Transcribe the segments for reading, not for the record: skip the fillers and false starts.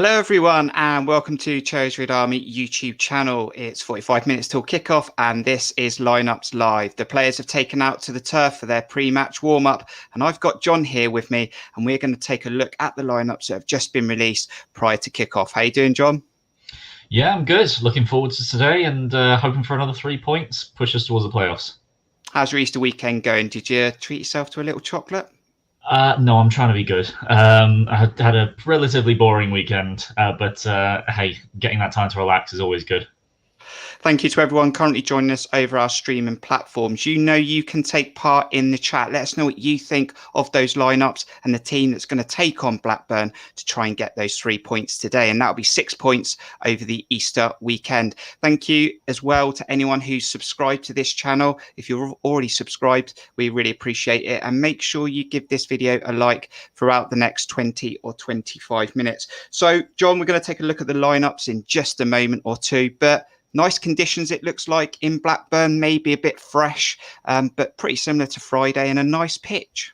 Hello everyone and welcome to Cherries Red Army YouTube channel. It's 45 minutes till kickoff and this is Lineups Live. The players have taken out to the turf for their pre-match warm-up and I've got John here with me and we're going to take a look at the lineups that have just been released prior to kickoff. How you doing, John? Yeah, I'm good. Looking forward to today and hoping for another 3 points, push us towards the playoffs. How's your Easter weekend going? Did you treat yourself to a little chocolate? No, I'm trying to be good. I had a relatively boring weekend, but hey, getting that time to relax is always good. Thank you to everyone currently joining us over our streaming platforms. You know you can take part in the chat. Let us know what you think of those lineups and the team that's going to take on Blackburn to try and get those 3 points today. And that'll be 6 points over the Easter weekend. Thank you as well to anyone who's subscribed to this channel. If you're already subscribed, we really appreciate it. And make sure you give this video a like throughout the next 20 or 25 minutes. So, John, we're going to take a look at the lineups in just a moment or two, but nice conditions, it looks like, in Blackburn, maybe a bit fresh, but pretty similar to Friday and a nice pitch.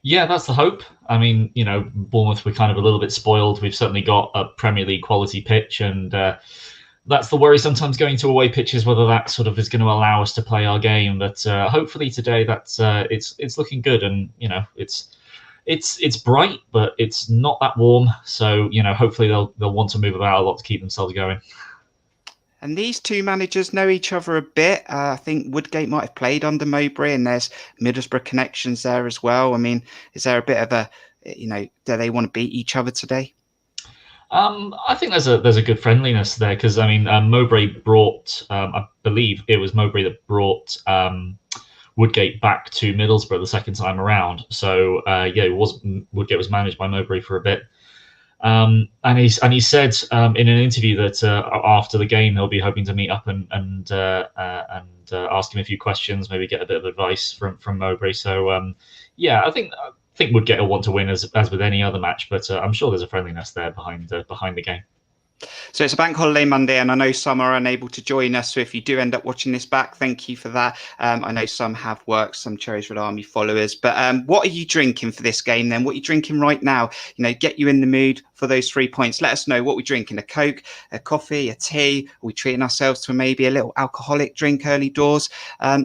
Yeah, that's the hope. I mean, you know, Bournemouth, we're kind of a little bit spoiled. We've certainly got a Premier League quality pitch, and that's the worry sometimes going to away pitches, whether that sort of is going to allow us to play our game. But hopefully today, that's it's looking good, and you know, it's bright, but it's not that warm. So you know, hopefully they'll want to move about a lot to keep themselves going. And these two managers know each other a bit. I think Woodgate might have played under Mowbray, and there's Middlesbrough connections there as well. I mean, is there a bit of a, you know, do they want to beat each other today? I think there's a good friendliness there because I mean Mowbray brought I believe it was Mowbray that brought Woodgate back to Middlesbrough the second time around. So yeah, Woodgate was managed by Mowbray for a bit. And he said in an interview that after the game he'll be hoping to meet up and ask him a few questions, maybe get a bit of advice from Mowbray. So yeah, I think Woodgate will want to win as with any other match, but I'm sure there's a friendliness there behind the game. So it's a bank holiday Monday, and I know some are unable to join us. So if you do end up watching this back, thank you for that. I know some have worked, some Cherries Red Army followers. But what are you drinking for this game then? What are you drinking right now? You know, get you in the mood for those 3 points. Let us know what we're drinking: a Coke, a coffee, a tea. Are we treating ourselves to maybe a little alcoholic drink early doors?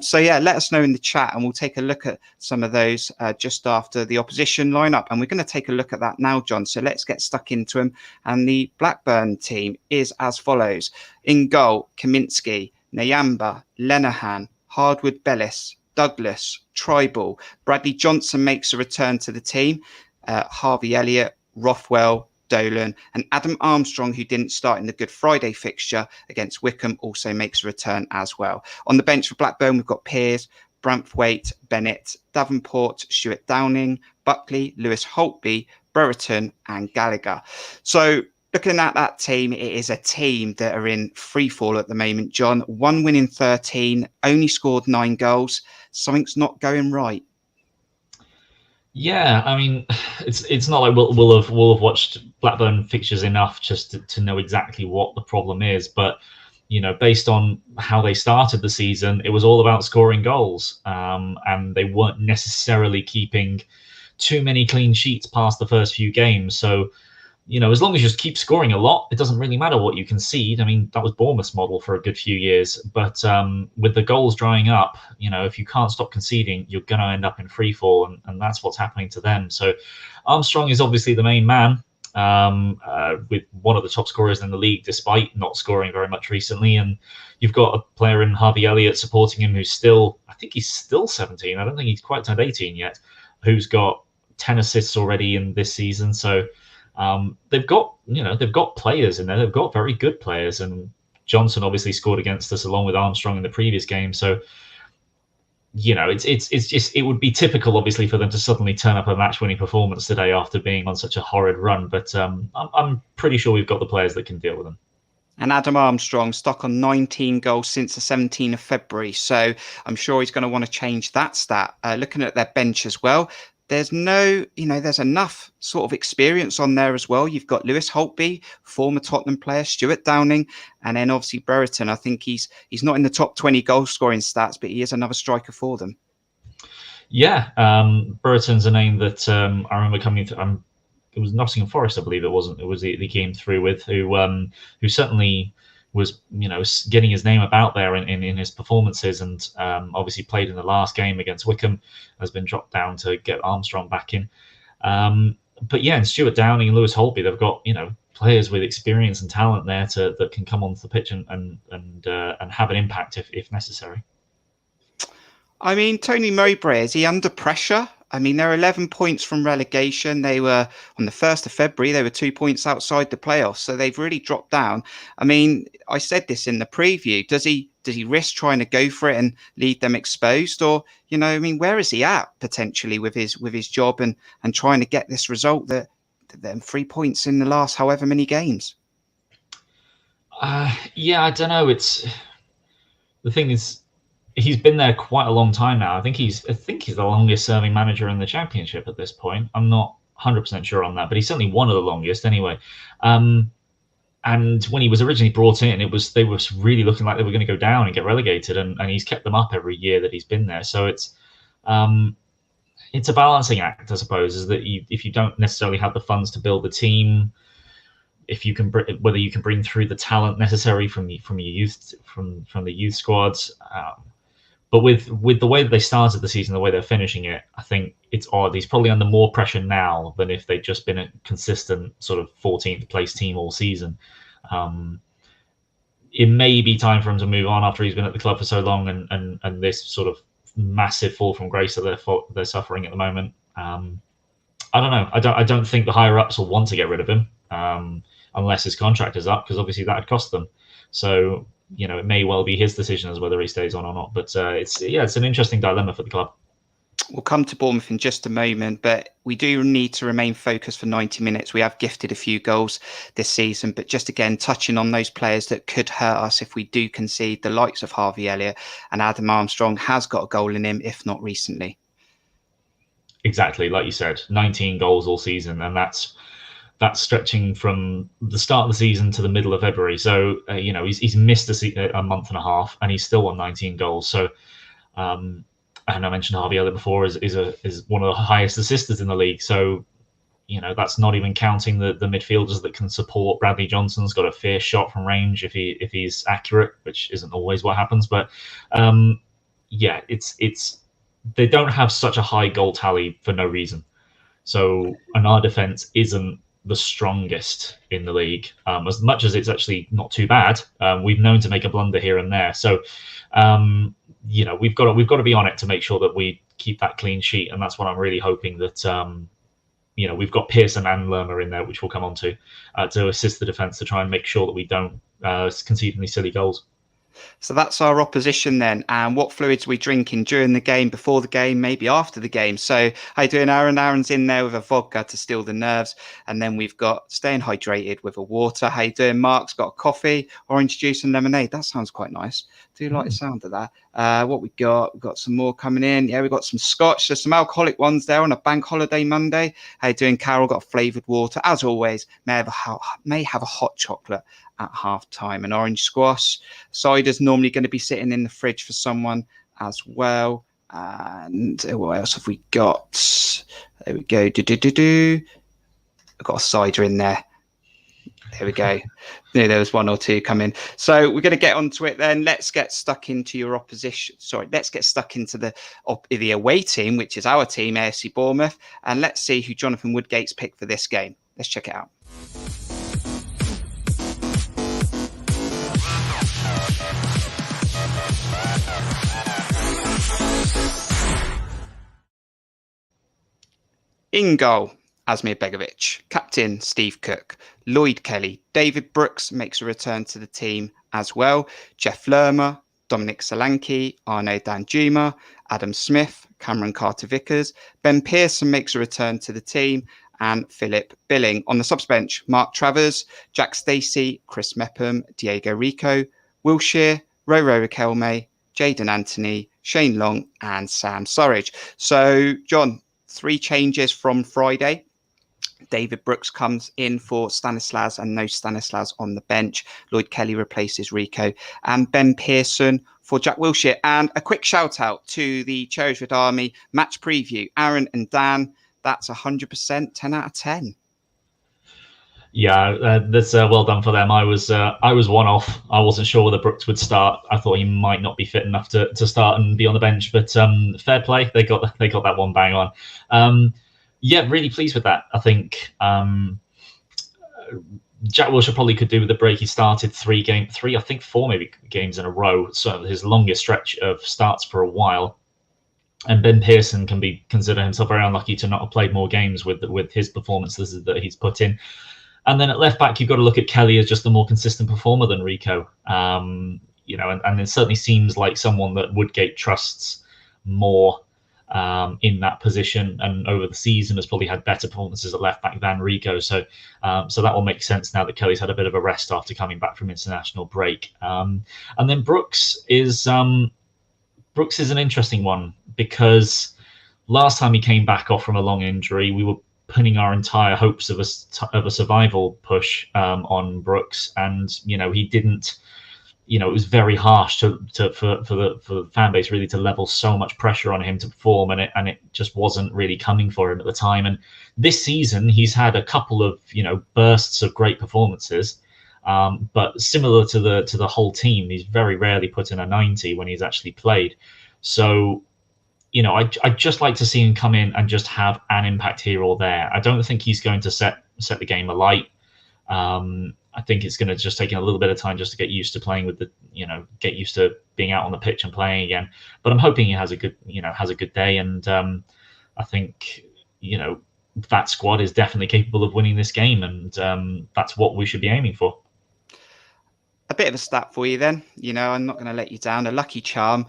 So yeah, let us know in the chat, and we'll take a look at some of those just after the opposition lineup. And we're going to take a look at that now, John. So let's get stuck into them. And the Blackburn team is as follows: in goal, Kaminsky, Nyamba, Lenihan, Hardwood, Bellis, Douglas, Tribal. Bradley Johnson makes a return to the team. Harvey Elliott, Rothwell, Dolan, and Adam Armstrong, who didn't start in the Good Friday fixture against Wickham, also makes a return as well. On the bench for Blackburn, we've got Pears, Branthwaite, Bennett, Davenport, Stuart Downing, Buckley, Lewis Holtby, Brereton, and Gallagher. So looking at that team, it is a team that are in free fall at the moment, John. 1 win in 13, only scored 9 goals. Something's not going right. Yeah, I mean, it's not like we'll have watched Blackburn fixtures enough just to know exactly what the problem is. But you know, based on how they started the season, it was all about scoring goals, and they weren't necessarily keeping too many clean sheets past the first few games. So you know, as long as you just keep scoring a lot, it doesn't really matter what you concede. I mean, that was Bournemouth's model for a good few years. But with the goals drying up, you know, if you can't stop conceding, you're going to end up in free fall, and that's what's happening to them. So Armstrong is obviously the main man, with one of the top scorers in the league, despite not scoring very much recently. And you've got a player in Harvey Elliott supporting him who's still, I think he's still 17. I don't think he's quite turned 18 yet, who's got 10 assists already in this season. So they've got players in there. They've got very good players, and Johnson obviously scored against us along with Armstrong in the previous game. So, you know, it's just, it would be typical, obviously, for them to suddenly turn up a match-winning performance today after being on such a horrid run. But I'm pretty sure we've got the players that can deal with them. And Adam Armstrong stuck on 19 goals since the 17th of February. So I'm sure he's going to want to change that stat. Looking at their bench as well, there's there's enough sort of experience on there as well. You've got Lewis Holtby, former Tottenham player, Stuart Downing, and then obviously Brereton. I think he's not in the top 20 goal scoring stats, but he is another striker for them. Yeah, Brereton's a name that I remember coming to. Nottingham Forest, I believe it wasn't. It was he came through with who certainly was getting his name about there in his performances, and obviously played in the last game against Wickham, has been dropped down to get Armstrong back in. But yeah, and Stuart Downing and Lewis Holtby, they've got players with experience and talent there that can come onto the pitch and have an impact if necessary. I mean, Tony Mowbray, is he under pressure? I mean, they're 11 points from relegation. They were, on the 1st of February, they were 2 points outside the playoffs. So they've really dropped down. I mean, I said this in the preview. Does he risk trying to go for it and leave them exposed? Or, I mean, where is he at potentially with his job and trying to get this result that them 3 points in the last however many games? Yeah, I don't know. The thing is, he's been there quite a long time now. I think he's the longest serving manager in the Championship at this point. I'm not 100% sure on that, but he's certainly one of the longest anyway. And when he was originally brought in, they were really looking like they were going to go down and get relegated, and he's kept them up every year that he's been there. So it's a balancing act, I suppose, is that if you don't necessarily have the funds to build the team, whether you can bring through the talent necessary from your youth from the youth squads. But with the way that they started the season, the way they're finishing it, I think it's odd. He's probably under more pressure now than if they'd just been a consistent sort of 14th place team all season. It may be time for him to move on after he's been at the club for so long, and this sort of massive fall from grace that they're suffering at the moment. I don't know. I don't think the higher ups will want to get rid of him unless his contract is up, because obviously that would cost them. So it may well be his decision as whether he stays on or not. But it's an interesting dilemma for the club. We'll come to Bournemouth in just a moment, but we do need to remain focused for 90 minutes. We have gifted a few goals this season, but just again, touching on those players that could hurt us if we do concede, the likes of Harvey Elliott and Adam Armstrong has got a goal in him, if not recently. Exactly, like you said, 19 goals all season, and that's stretching from the start of the season to the middle of February. So he's missed a month and a half, and he's still on 19 goals. So, and I mentioned Harvey Elliott before is one of the highest assisters in the league. So, that's not even counting the midfielders that can support. Bradley Johnson's got a fierce shot from range if he's accurate, which isn't always what happens. But it's they don't have such a high goal tally for no reason. So, and our defense isn't the strongest in the league, as much as it's actually not too bad. We've known to make a blunder here and there. So, we've got to be on it to make sure that we keep that clean sheet, and that's what I'm really hoping that. We've got Pearson and Lerma in there, which we'll come on to assist the defence to try and make sure that we don't concede any silly goals. So that's our opposition then. And what fluids are we drinking during the game, before the game, maybe after the game? So how you doing, Aaron? Aaron's in there with a vodka to still the nerves. And then we've got staying hydrated with a water. How you doing? Mark's got a coffee, orange juice and lemonade. That sounds quite nice. Do you like the sound of that? What we got? We've got some more coming in. Yeah, we've got some scotch. There's some alcoholic ones there on a bank holiday Monday. How you doing, Carol? Got a flavoured water. As always, may have a hot chocolate at half time. An orange squash. Cider's normally going to be sitting in the fridge for someone as well. And what else have we got? There we go. I've got a cider in there. There we go. There was one or two coming. So we're going to get onto it then. Let's get stuck into your opposition. Sorry, let's get stuck into the away team, which is our team, AFC Bournemouth. And let's see who Jonathan Woodgate's picked for this game. Let's check it out. In goal, Asmir Begovic. Captain, Steve Cook. Lloyd Kelly. David Brooks makes a return to the team as well. Jeff Lerma, Dominic Solanke, Arnaud Danjuma, Adam Smith, Cameron Carter-Vickers. Ben Pearson makes a return to the team, and Philip Billing. On the subs bench, Mark Travers, Jack Stacey, Chris Mepham, Diego Rico, Wilshere, Roro Riquelme, Jaden Anthony, Shane Long, and Sam Surridge. So, John, 3 changes from Friday. David Brooks comes in for Stanislas and no Stanislas on the bench. Lloyd Kelly replaces Rico and Ben Pearson for Jack Wilshere. And a quick shout out to the Cherries Army match preview. Aaron and Dan, that's 100%, 10 out of 10. Yeah, that's well done for them. I was one off. I wasn't sure whether Brooks would start. I thought he might not be fit enough to start and be on the bench. But fair play, they got that one bang on. Yeah, really pleased with that. I think Jack Wilshere probably could do with the break. He started I think four maybe games in a row. So his longest stretch of starts for a while. And Ben Pearson can consider himself very unlucky to not have played more games with his performances that he's put in. And then at left back, you've got to look at Kelly as just a more consistent performer than Rico. And it certainly seems like someone that Woodgate trusts more in that position, and over the season has probably had better performances at left back than Rico. So that will make sense now that Kelly's had a bit of a rest after coming back from international break. And then Brooks is an interesting one, because last time he came back off from a long injury, we were pinning our entire hopes of a survival push on Brooks, and he didn't. It was very harsh for the fan base really to level so much pressure on him to perform, and it just wasn't really coming for him at the time. And this season he's had a couple of bursts of great performances, but similar to the whole team, he's very rarely put in a 90 when he's actually played. So I'd just like to see him come in and just have an impact here or there. I don't think he's going to set the game alight. I think it's going to just take him a little bit of time just to get used to playing with get used to being out on the pitch and playing again. But I'm hoping he has a good day. And I think, that squad is definitely capable of winning this game. And that's what we should be aiming for. A bit of a stat for you then. I'm not going to let you down. A lucky charm.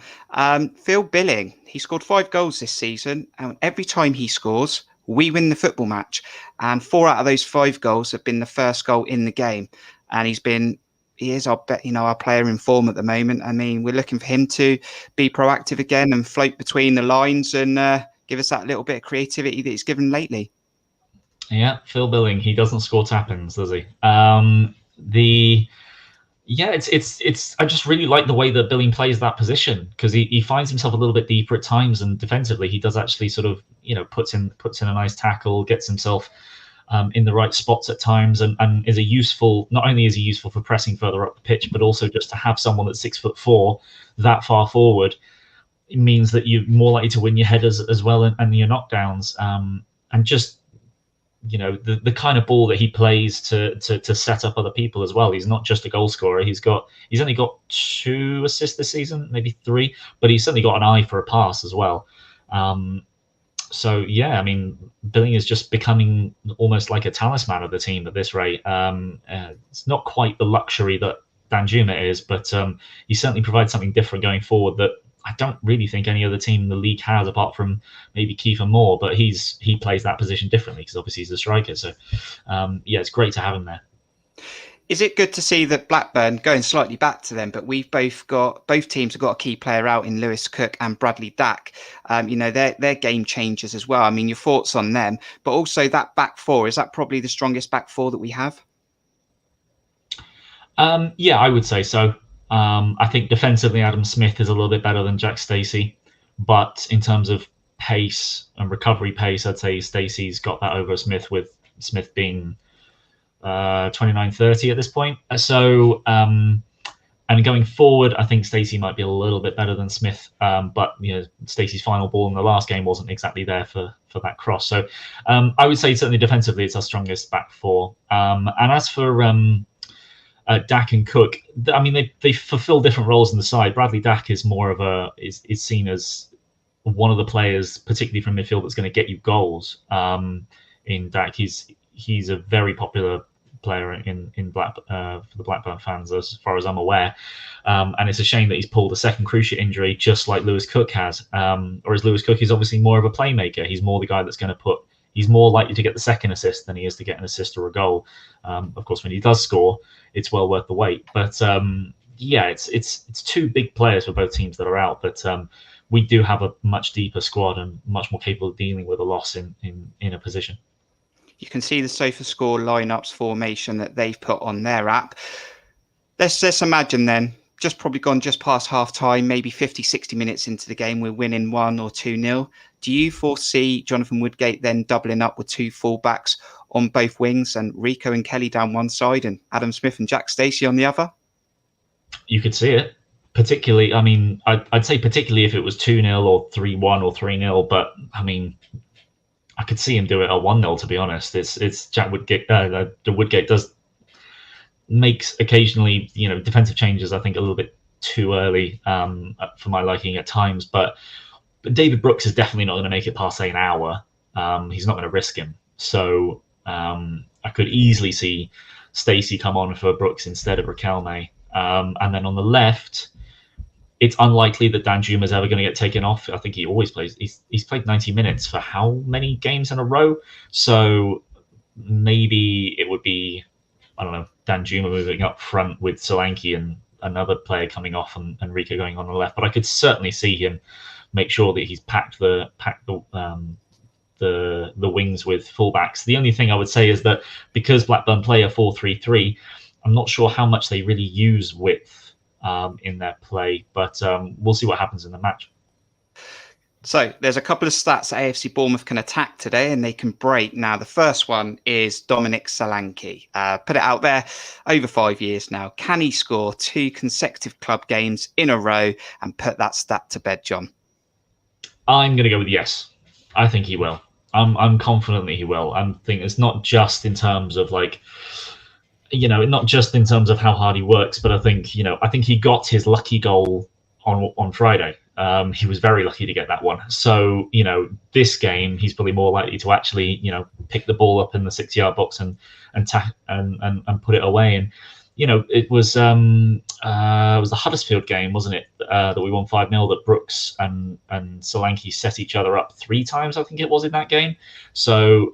Phil Billing, he scored 5 goals this season. And every time he scores, we win the football match. And 4 out of those 5 goals have been the first goal in the game. And he is our player in form at the moment. I mean, we're looking for him to be proactive again and float between the lines and give us that little bit of creativity that he's given lately. Yeah, Phil Billing, he doesn't score tap-ins, does he? Yeah, it's. I just really like the way that Billing plays that position, because he finds himself a little bit deeper at times, and defensively he does actually sort of puts in a nice tackle, gets himself in the right spots at times, and is not only is he useful for pressing further up the pitch, but also just to have someone that's 6'4" that far forward, it means that you're more likely to win your headers as well and your knockdowns, and just. The kind of ball that he plays to set up other people as well. He's not just a goal scorer. He's only got 2 assists this season, maybe 3, but he's certainly got an eye for a pass as well. So yeah, I mean, Billing is just becoming almost like a talisman of the team at this rate. It's not quite the luxury that Danjuma is, but he certainly provides something different going forward that I don't really think any other team in the league has, apart from maybe Kiefer Moore, but he plays that position differently because obviously he's a striker. So yeah, it's great to have him there. Is it good to see that Blackburn, going slightly back to them, but both teams have got a key player out in Lewis Cook and Bradley Dack. They're game changers as well. I mean, your thoughts on them, but also that back four, is that probably the strongest back four that we have? Yeah, I would say so. I think defensively, Adam Smith is a little bit better than Jack Stacey, but in terms of pace and recovery pace, I'd say Stacey's got that over Smith, with Smith being 29-30 at this point. So, and going forward, I think Stacey might be a little bit better than Smith, but Stacey's final ball in the last game wasn't exactly there for that cross. So, I would say certainly defensively, it's our strongest back four. And as for Dack and Cook, I mean, they fulfill different roles in the side. Bradley Dack is more of is seen as one of the players, particularly from midfield, that's going to get you goals. In Dack, he's a very popular player in for the Blackburn fans, as far as I'm aware. And it's a shame that he's pulled a second cruciate injury, just like Lewis Cook has. Whereas Lewis Cook is obviously more of a playmaker. He's more the guy that's going to put. He's more likely to get the second assist than he is to get an assist or a goal. Of course, when he does score, it's well worth the wait. But yeah, it's 2 big players for both teams that are out. But we do have a much deeper squad and much more capable of dealing with a loss in a position. You can see the SofaScore lineups formation that they've put on their app. Let's imagine then, probably gone just past half time, maybe 50, 60 minutes into the game, we're winning 1 or 2-0. Do you foresee Jonathan Woodgate then doubling up with 2 fullbacks on both wings and Rico and Kelly down one side and Adam Smith and Jack Stacey on the other? You could see it. Particularly, I mean, I'd say particularly if it was 2-0 or 3-1 or 3-0, but I mean, I could see him do it at 1-0, to be honest. It's Jack Woodgate. The Woodgate does makes occasionally, defensive changes, I think, a little bit too early for my liking at times. But David Brooks is definitely not going to make it past, say, an hour. He's not going to risk him. So I could easily see Stacey come on for Brooks instead of Riquelme. And then on the left, it's unlikely that Danjuma is ever going to get taken off. I think he always plays. He's played 90 minutes for how many games in a row? So maybe it would be, I don't know, Danjuma moving up front with Solanke and another player coming off and Rico going on the left. But I could certainly see him make sure that he's packed the wings with fullbacks. The only thing I would say is that because Blackburn play a 4-3-3, I'm not sure how much they really use width in their play, but we'll see what happens in the match. So there's a couple of stats that AFC Bournemouth can attack today and they can break. Now, the first one is Dominic Solanke. Put it out there, over 5 years now. Can he score 2 consecutive club games in a row and put that stat to bed, John? I'm going to go with yes. I think he will. I'm confident that he will. I think it's not just in terms of not just in terms of how hard he works, but I think he got his lucky goal on Friday. He was very lucky to get that one. So, this game, he's probably more likely to actually, pick the ball up in the 6-yard box and put it away. And, it was the Huddersfield game, wasn't it? That we won 5-0, that Brooks and Solanke set each other up 3 times, I think it was, in that game. So,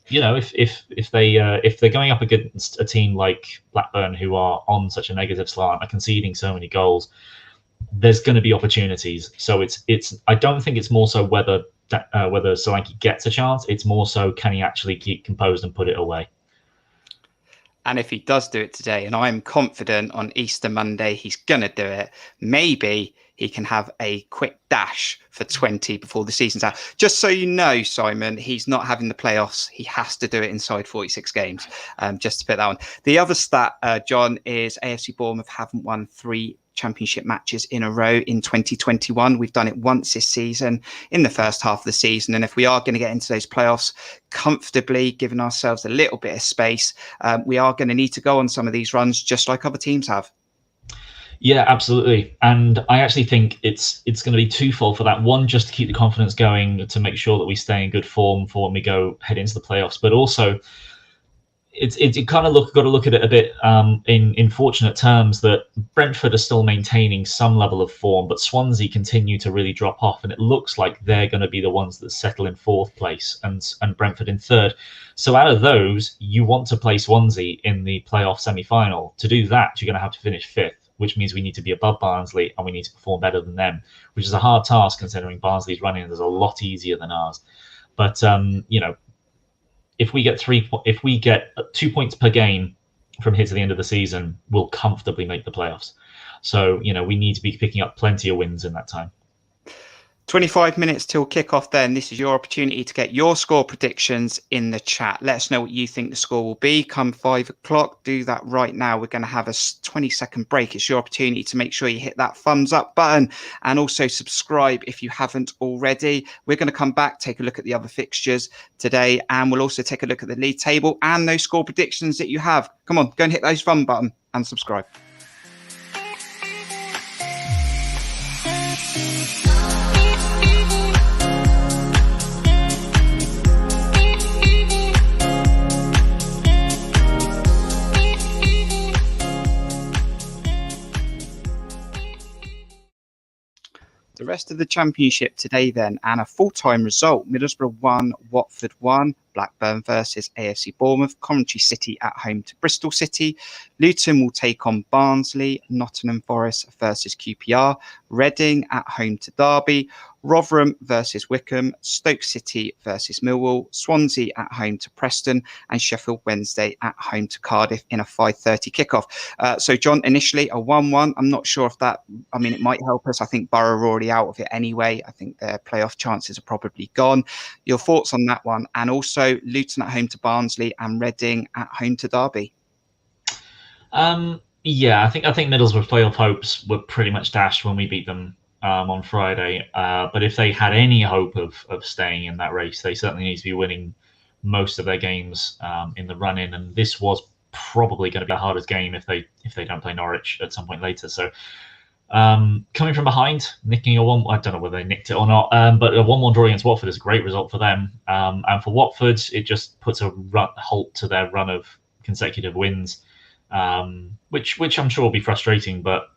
if they're going up against a team like Blackburn, who are on such a negative slant, are conceding so many goals, there's going to be opportunities. So I don't think it's more so whether Solanke gets a chance. It's more so, can he actually keep composed and put it away? And if he does do it today, and I'm confident on Easter Monday he's going to do it, maybe he can have a quick dash for 20 before the season's out. Just so you know, Simon, he's not having the playoffs. He has to do it inside 46 games, just to put that on. The other stat, John, is AFC Bournemouth haven't won 3 championship matches in a row in 2021. We've done it once this season in the first half of the season. And if we are going to get into those playoffs comfortably, giving ourselves a little bit of space, we are going to need to go on some of these runs just like other teams have. Yeah, absolutely. And I actually think it's going to be twofold for that. One, just to keep the confidence going, to make sure that we stay in good form for when we head into the playoffs. But also, you kind of got to look at it a bit in fortunate terms that Brentford are still maintaining some level of form, but Swansea continue to really drop off, and it looks like they're going to be the ones that settle in 4th place and Brentford in 3rd. So out of those, you want to play Swansea in the playoff semi-final. To do that, you're going to have to finish 5th, which means we need to be above Barnsley and we need to perform better than them, which is a hard task considering Barnsley's running is a lot easier than ours. But if we get 2 points per game from here to the end of the season, we'll comfortably make the playoffs. So, we need to be picking up plenty of wins in that time. 25 minutes till kickoff then. This is your opportunity to get your score predictions in the chat. Let us know what you think the score will be come 5 o'clock. Do that right now. We're going to have a 20-second break. It's your opportunity to make sure you hit that thumbs up button and also subscribe if you haven't already. We're going to come back, take a look at the other fixtures today, and we'll also take a look at the league table and those score predictions that you have. Come on, go and hit those thumb button and subscribe. The rest of the championship today then, and a full-time result. Middlesbrough 1, Watford 1, Blackburn versus AFC Bournemouth, Coventry City at home to Bristol City, Luton will take on Barnsley, Nottingham Forest versus QPR, Reading at home to Derby, Rotherham versus Wickham, Stoke City versus Millwall, Swansea at home to Preston, and Sheffield Wednesday at home to Cardiff in a 5:30 kickoff. So, John, initially a 1-1. I'm not sure if that, it might help us. I think Borough are already out of it anyway. I think their playoff chances are probably gone. Your thoughts on that one? And also, go Luton at home to Barnsley and Reading at home to Derby. Yeah, I think Middlesbrough's playoff hopes were pretty much dashed when we beat them on Friday. But if they had any hope of staying in that race, they certainly need to be winning most of their games in the run-in. And this was probably going to be the hardest game if they don't play Norwich at some point later. So coming from behind, nicking a one, I don't know whether they nicked it or not, but a 1-1 draw against Watford is a great result for them. And for Watford, it just puts a halt to their run of consecutive wins. Which I'm sure will be frustrating, but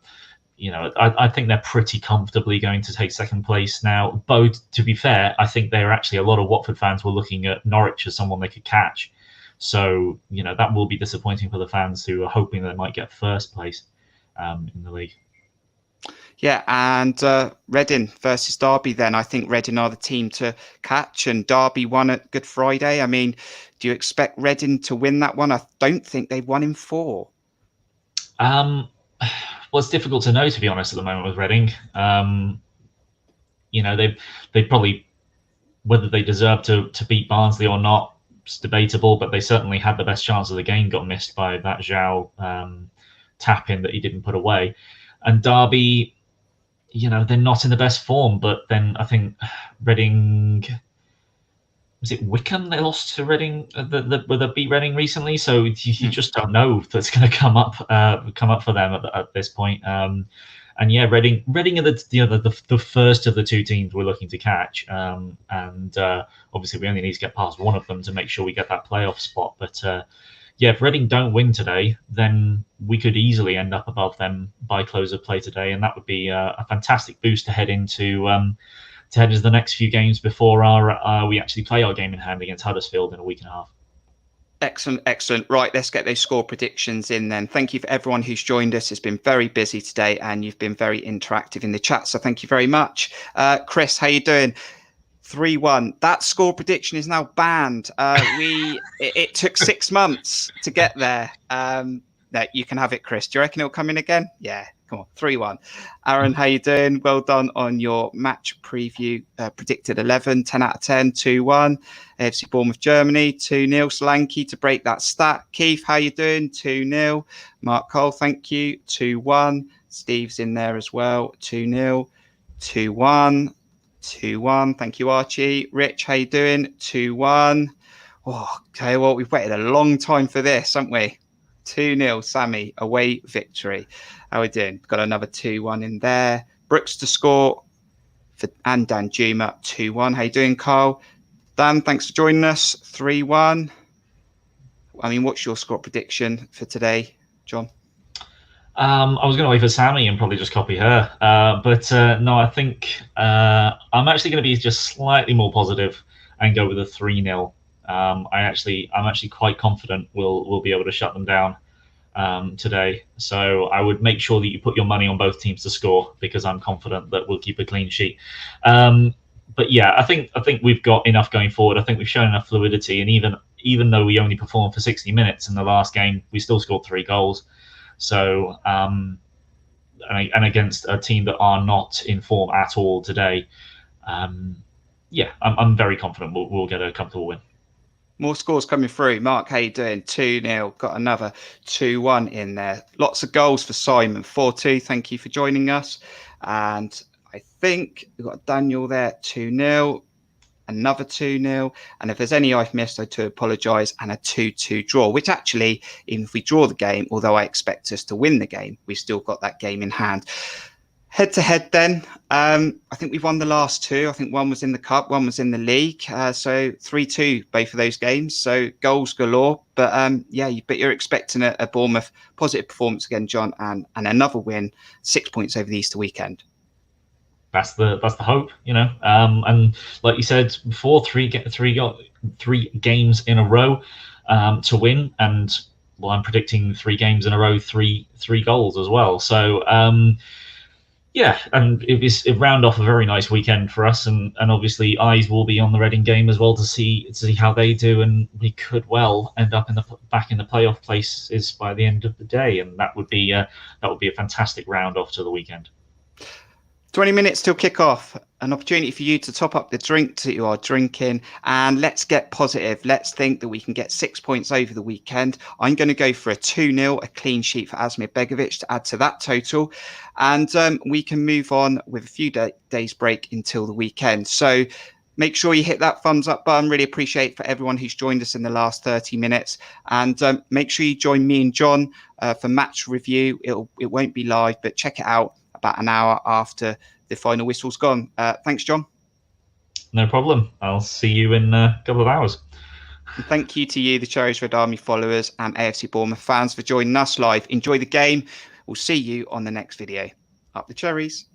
I think they're pretty comfortably going to take second place now. Both, to be fair, I think there are actually a lot of Watford fans were looking at Norwich as someone they could catch. So that will be disappointing for the fans who are hoping they might get first place in the league. Yeah, and Reading versus Derby then. I think Reading are the team to catch, and Derby won at Good Friday. I mean, do you expect Reading to win that one? I don't think they've won in 4. Well, it's difficult to know, to be honest, at the moment with Reading. They probably, whether they deserve to beat Barnsley or not, it's debatable, but they certainly had the best chance of the game, got missed by that Zhao tap-in that he didn't put away. And Derby, they're not in the best form, but then I think Reading, was it Wickham they lost to Reading, where they beat Reading recently? So you just don't know if that's going to come up for them at this point. And yeah, Reading are the first of the two teams we're looking to catch. And obviously we only need to get past one of them to make sure we get that playoff spot. But yeah, if Reading don't win today, then we could easily end up above them by close of play today, and that would be a fantastic boost to head into the next few games before we actually play our game in hand against Huddersfield in a week and a half. Excellent. Right, let's get those score predictions in then. Thank you for everyone who's joined us. It's been very busy today, and you've been very interactive in the chat, so thank you very much. Chris, how you doing? 3-1. That score prediction is now banned. It took 6 months to get there. No, you can have it, Chris. Do you reckon it'll come in again? Yeah, come on. 3-1. Aaron, how you doing? Well done on your match preview. Predicted 11, 10 out of 10, 2-1. AFC Bournemouth, Germany, 2-0. Solanke to break that stat. Keith, how you doing? 2-0. Mark Cole, thank you. 2-1. Steve's in there as well. 2-0. 2-1. 2-1. Thank you, Archie. Rich, how you doing? 2-1. Oh, okay, well, we've waited a long time for this, haven't we? 2-0, Sammy, away victory. How we doing? Got another 2-1 in there. Brooks to score and Dan Juma, 2-1. How you doing, Carl? Dan, thanks for joining us. 3-1. I mean, what's your score prediction for today, John? I was going to wait for Sammy and probably just copy her. But no, I think I'm actually going to be just slightly more positive and go with a 3-0. I'm actually quite confident we'll be able to shut them down today. So I would make sure that you put your money on both teams to score, because I'm confident that we'll keep a clean sheet. But yeah, I think we've got enough going forward. I think we've shown enough fluidity, and even though we only performed for 60 minutes in the last game, we still scored 3 goals. So, and against a team that are not in form at all today, yeah, I'm very confident we'll get a comfortable win. More scores coming through. Mark, how you doing? 2-0. Got another 2-1 in there. Lots of goals for Simon. 4-2. Thank you for joining us. And I think we've got Daniel there. 2-0. Another 2-0. And if there's any I've missed, I do apologise. And a 2-2 draw, which actually, even if we draw the game, although I expect us to win the game, we've still got that game in hand. Head to head then, I think we've won the last 2. I think one was in the cup, one was in the league. So 3-2, both of those games. So goals galore. But but you're expecting a Bournemouth positive performance again, John, and another win, 6 points over the Easter weekend. That's the hope, and like you said before, three games in a row to win, and well, I'm predicting 3 games in a row, three goals as well. So yeah, and it round off a very nice weekend for us, and obviously eyes will be on the Reading game as well to see how they do, and we could well end up back in the playoff places by the end of the day, and that would be a fantastic round off to the weekend. 20 minutes till kick-off, an opportunity for you to top up the drink that you are drinking, and let's get positive. Let's think that we can get 6 points over the weekend. I'm going to go for a 2-0, a clean sheet for Asmir Begovic to add to that total, and we can move on with a few days break until the weekend. So make sure you hit that thumbs up button. Really appreciate for everyone who's joined us in the last 30 minutes. And make sure you join me and John for match review. It won't be live, but check it out about an hour after the final whistle's gone. Thanks, John. No problem. I'll see you in a couple of hours. And thank you to you, the Cherries Red Army followers and AFC Bournemouth fans, for joining us live. Enjoy the game. We'll see you on the next video. Up the Cherries.